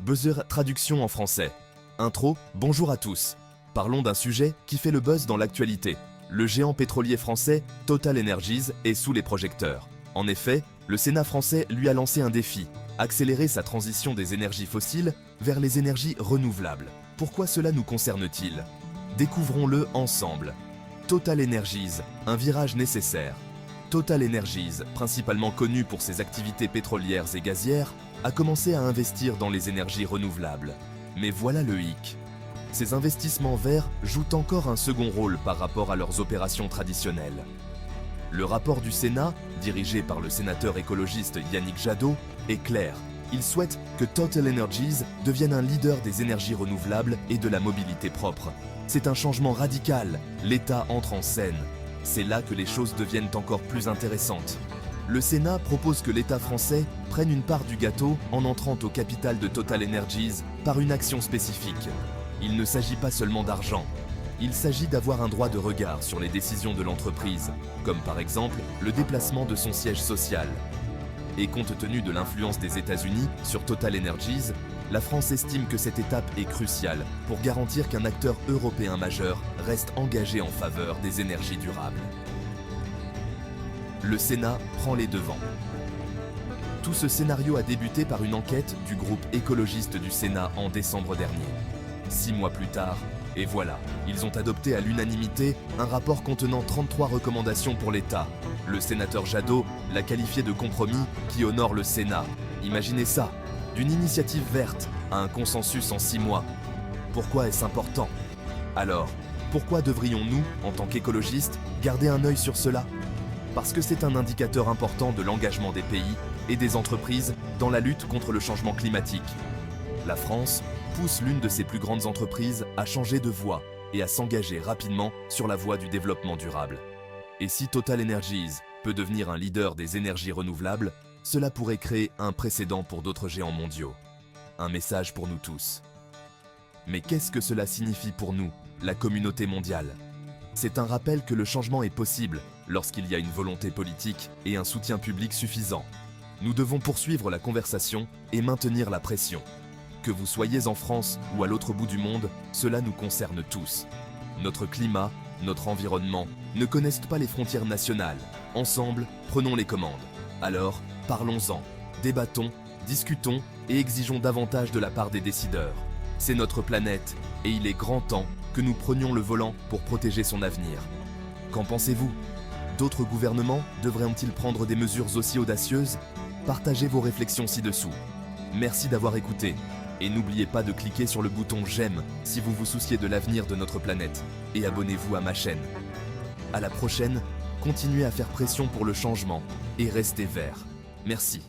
Buzzer, traduction en français. Intro, bonjour à tous. Parlons d'un sujet qui fait le buzz dans l'actualité. Le géant pétrolier français, Total Energies, est sous les projecteurs. En effet, le Sénat français lui a lancé un défi, accélérer sa transition des énergies fossiles vers les énergies renouvelables. Pourquoi cela nous concerne-t-il? Découvrons-le ensemble. Total Energies, un virage nécessaire. Total Energies, principalement connu pour ses activités pétrolières et gazières, a commencé à investir dans les énergies renouvelables. Mais voilà le hic. Ces investissements verts jouent encore un second rôle par rapport à leurs opérations traditionnelles. Le rapport du Sénat, dirigé par le sénateur écologiste Yannick Jadot, est clair. Il souhaite que Total Energies devienne un leader des énergies renouvelables et de la mobilité propre. C'est un changement radical. L'État entre en scène. C'est là que les choses deviennent encore plus intéressantes. Le Sénat propose que l'État français prenne une part du gâteau en entrant au capital de Total Energies par une action spécifique. Il ne s'agit pas seulement d'argent. Il s'agit d'avoir un droit de regard sur les décisions de l'entreprise, comme par exemple le déplacement de son siège social. Et compte tenu de l'influence des États-Unis sur Total Energies, la France estime que cette étape est cruciale pour garantir qu'un acteur européen majeur reste engagé en faveur des énergies durables. Le Sénat prend les devants. Tout ce scénario a débuté par une enquête du groupe écologiste du Sénat en décembre dernier. 6 mois plus tard, et voilà, ils ont adopté à l'unanimité un rapport contenant 33 recommandations pour l'État. Le sénateur Jadot l'a qualifié de compromis qui honore le Sénat. Imaginez ça, d'une initiative verte à un consensus en 6 mois. Pourquoi est-ce important? Alors, pourquoi devrions-nous, en tant qu'écologistes, garder un œil sur cela? Parce que c'est un indicateur important de l'engagement des pays et des entreprises dans la lutte contre le changement climatique. La France pousse l'une de ses plus grandes entreprises à changer de voie et à s'engager rapidement sur la voie du développement durable. Et si Total Energies peut devenir un leader des énergies renouvelables, cela pourrait créer un précédent pour d'autres géants mondiaux. Un message pour nous tous. Mais qu'est-ce que cela signifie pour nous, la communauté mondiale? C'est un rappel que le changement est possible lorsqu'il y a une volonté politique et un soutien public suffisant. Nous devons poursuivre la conversation et maintenir la pression. Que vous soyez en France ou à l'autre bout du monde, cela nous concerne tous. Notre climat, notre environnement ne connaissent pas les frontières nationales. Ensemble, prenons les commandes. Alors, parlons-en, débattons, discutons et exigeons davantage de la part des décideurs. C'est notre planète et il est grand temps que nous prenions le volant pour protéger son avenir. Qu'en pensez-vous? D'autres gouvernements devraient-ils prendre des mesures aussi audacieuses? Partagez vos réflexions ci-dessous. Merci d'avoir écouté. Et n'oubliez pas de cliquer sur le bouton j'aime si vous vous souciez de l'avenir de notre planète. Et abonnez-vous à ma chaîne. À la prochaine, continuez à faire pression pour le changement et restez verts. Merci.